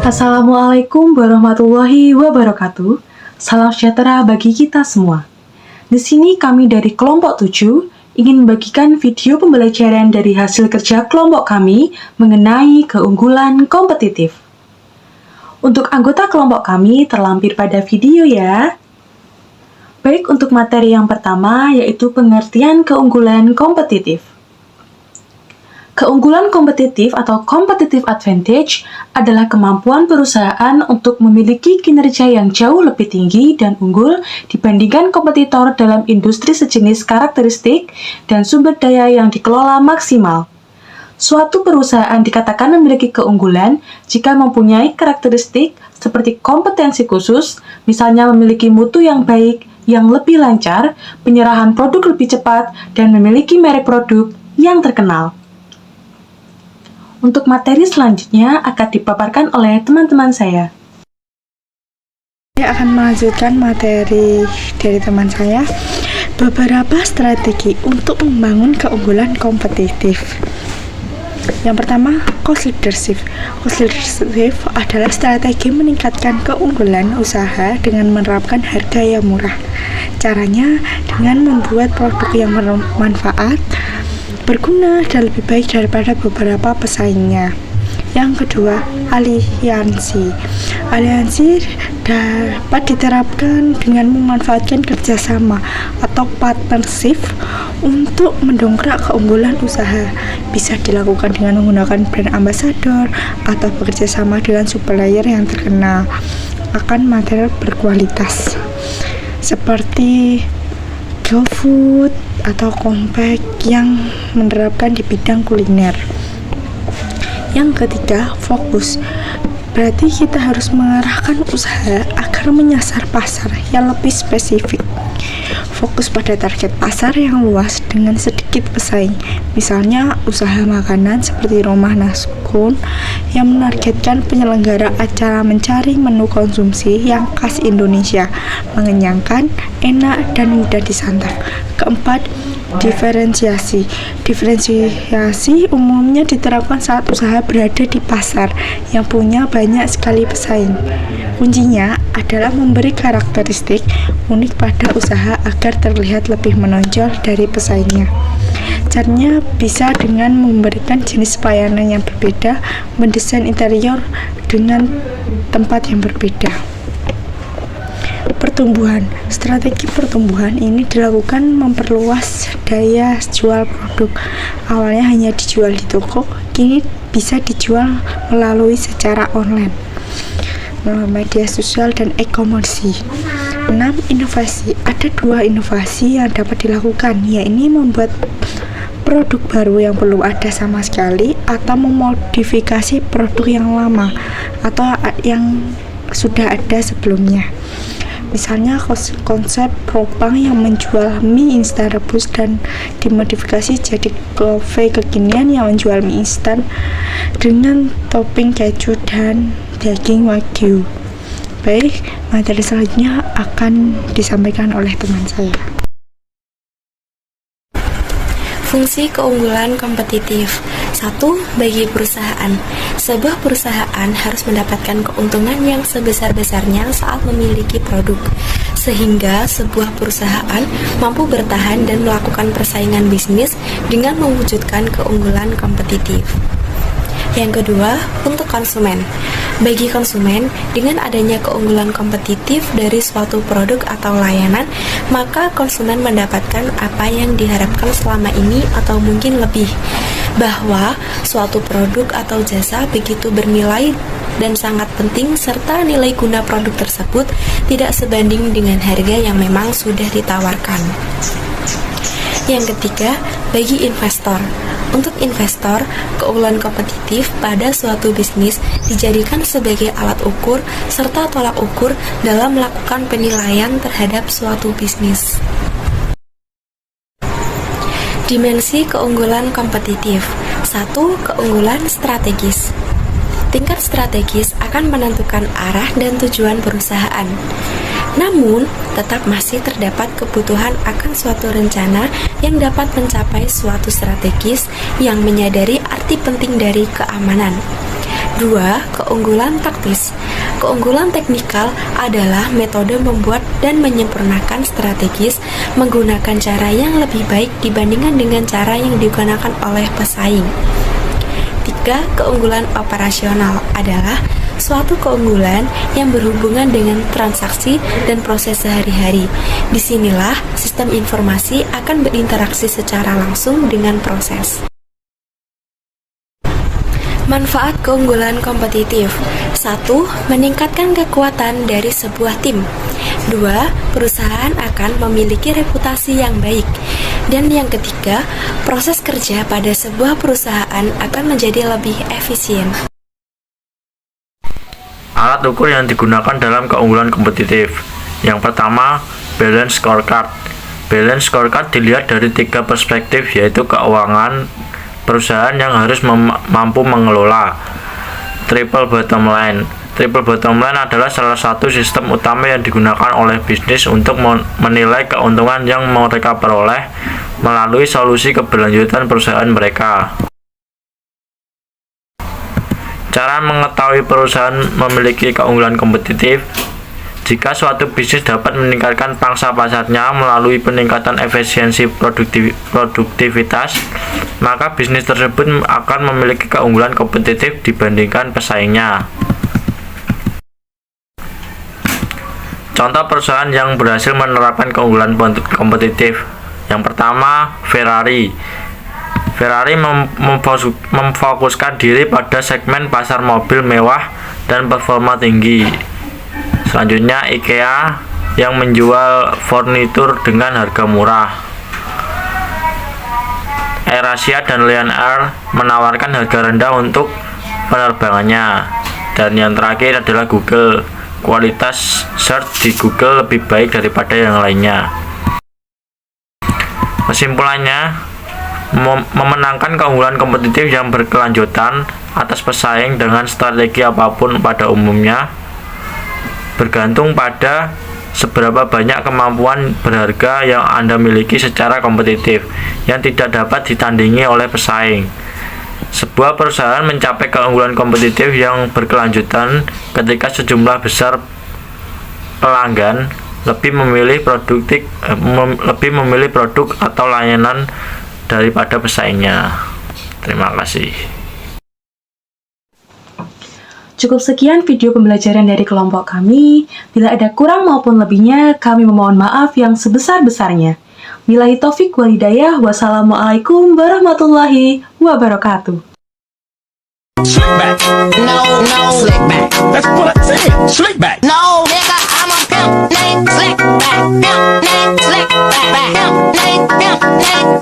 Assalamualaikum warahmatullahi wabarakatuh. Salam sejahtera bagi kita semua. Di sini kami dari kelompok 7 ingin membagikan video pembelajaran dari hasil kerja kelompok kami mengenai keunggulan kompetitif. Untuk anggota kelompok kami terlampir pada video ya. Baik, untuk materi yang pertama yaitu pengertian keunggulan kompetitif. Keunggulan kompetitif atau competitive advantage adalah kemampuan perusahaan untuk memiliki kinerja yang jauh lebih tinggi dan unggul dibandingkan kompetitor dalam industri sejenis karakteristik dan sumber daya yang dikelola maksimal. Suatu perusahaan dikatakan memiliki keunggulan jika mempunyai karakteristik seperti kompetensi khusus, misalnya memiliki mutu yang baik, yang lebih lancar, penyerahan produk lebih cepat, dan memiliki merek produk yang terkenal. Untuk materi selanjutnya akan dipaparkan oleh teman-teman saya. Saya akan melanjutkan materi dari teman saya, beberapa strategi untuk membangun keunggulan kompetitif. Yang pertama, cost leadership. Cost leadership adalah strategi meningkatkan keunggulan usaha dengan menerapkan harga yang murah. Caranya dengan membuat produk yang bermanfaat, berguna, dan lebih baik daripada beberapa pesaingnya. Yang kedua, aliansi. Aliansi dapat diterapkan dengan memanfaatkan kerjasama atau partnership untuk mendongkrak keunggulan usaha. Bisa dilakukan dengan menggunakan brand ambassador atau bekerja sama dengan supplier yang terkenal akan material berkualitas seperti GoFood atau Compact yang menerapkan di bidang kuliner. Yang ketiga, fokus. Berarti kita harus mengarahkan usaha agar menyasar pasar yang lebih spesifik. Fokus pada target pasar yang luas dengan sedikit pesaing. Misalnya usaha makanan seperti Rumah Naskun yang menargetkan penyelenggara acara mencari menu konsumsi yang khas Indonesia, mengenyangkan, enak, dan mudah disantap. Keempat, diferensiasi. Diferensiasi umumnya diterapkan saat usaha berada di pasar yang punya banyak sekali pesaing. Kuncinya adalah memberi karakteristik unik pada usaha agar terlihat lebih menonjol dari pesaingnya. Caranya bisa dengan memberikan jenis pelayanan yang berbeda, mendesain interior dengan tempat yang berbeda. Pertumbuhan. Strategi pertumbuhan ini dilakukan memperluas daya jual produk. Awalnya hanya dijual di toko, kini bisa dijual melalui secara online, melalui media sosial dan e-commerce. 6. Inovasi. Ada 2 inovasi yang dapat dilakukan, yaitu membuat produk baru yang belum ada sama sekali atau memodifikasi produk yang lama atau yang sudah ada sebelumnya. Misalnya konsep Propang yang menjual mie instan rebus dan dimodifikasi jadi cafe kekinian yang menjual mie instan dengan topping keju dan daging wagyu. Baik, materi selanjutnya akan disampaikan oleh teman saya. Fungsi keunggulan kompetitif. 1. Bagi perusahaan. Sebuah perusahaan harus mendapatkan keuntungan yang sebesar-besarnya saat memiliki produk, sehingga sebuah perusahaan mampu bertahan dan melakukan persaingan bisnis dengan mewujudkan keunggulan kompetitif. Yang kedua, untuk konsumen. Bagi konsumen, dengan adanya keunggulan kompetitif dari suatu produk atau layanan, maka konsumen mendapatkan apa yang diharapkan selama ini atau mungkin lebih, bahwa suatu produk atau jasa begitu bernilai dan sangat penting serta nilai guna produk tersebut tidak sebanding dengan harga yang memang sudah ditawarkan. Yang ketiga, bagi investor. Untuk investor, keunggulan kompetitif pada suatu bisnis dijadikan sebagai alat ukur serta tolak ukur dalam melakukan penilaian terhadap suatu bisnis. Dimensi keunggulan kompetitif. 1. Keunggulan strategis. Tingkat strategis akan menentukan arah dan tujuan perusahaan. Namun, tetap masih terdapat kebutuhan akan suatu rencana yang dapat mencapai suatu strategis yang menyadari arti penting dari keamanan. 2. Keunggulan taktis. Keunggulan teknikal adalah metode membuat dan menyempurnakan strategis menggunakan cara yang lebih baik dibandingkan dengan cara yang digunakan oleh pesaing. 3. Keunggulan operasional adalah suatu keunggulan yang berhubungan dengan transaksi dan proses sehari-hari. Disinilah sistem informasi akan berinteraksi secara langsung dengan proses. Manfaat keunggulan kompetitif. 1. Meningkatkan kekuatan dari sebuah tim. 2. Perusahaan akan memiliki reputasi yang baik. Dan yang ketiga, proses kerja pada sebuah perusahaan akan menjadi lebih efisien. Alat ukur yang digunakan dalam keunggulan kompetitif. Yang pertama, balance scorecard. Balance scorecard dilihat dari 3 perspektif, yaitu keuangan perusahaan yang harus mampu mengelola. Triple bottom line. Triple bottom line adalah salah satu sistem utama yang digunakan oleh bisnis untuk menilai keuntungan yang mereka peroleh melalui solusi keberlanjutan perusahaan mereka. Cara mengetahui perusahaan memiliki keunggulan kompetitif. Jika suatu bisnis dapat meningkatkan pangsa pasarnya melalui peningkatan efisiensi produktivitas, maka bisnis tersebut akan memiliki keunggulan kompetitif dibandingkan pesaingnya. Contoh perusahaan yang berhasil menerapkan keunggulan kompetitif. Yang pertama, Ferrari. Ferrari memfokuskan diri pada segmen pasar mobil mewah dan performa tinggi. Selanjutnya, IKEA yang menjual furnitur dengan harga murah. AirAsia dan Lion Air menawarkan harga rendah untuk penerbangannya. Dan yang terakhir adalah Google. Kualitas search di Google lebih baik daripada yang lainnya. Kesimpulannya, memenangkan keunggulan kompetitif yang berkelanjutan atas pesaing dengan strategi apapun pada umumnya bergantung pada seberapa banyak kemampuan berharga yang Anda miliki secara kompetitif yang tidak dapat ditandingi oleh pesaing. Sebuah perusahaan mencapai keunggulan kompetitif yang berkelanjutan ketika sejumlah besar pelanggan lebih memilih produk atau layanan daripada pesaingnya. Terima kasih. Cukup sekian video pembelajaran dari kelompok kami. Bila ada kurang maupun lebihnya, kami memohon maaf yang sebesar-besarnya. Billahi taufik wal hidayah. Wassalamualaikum warahmatullahi wabarakatuh. Slick back. No, slick back. That's what I said. Slick back. No, nigga, I'm a pimp named Slick back. Pimp named Slick back. Pimp named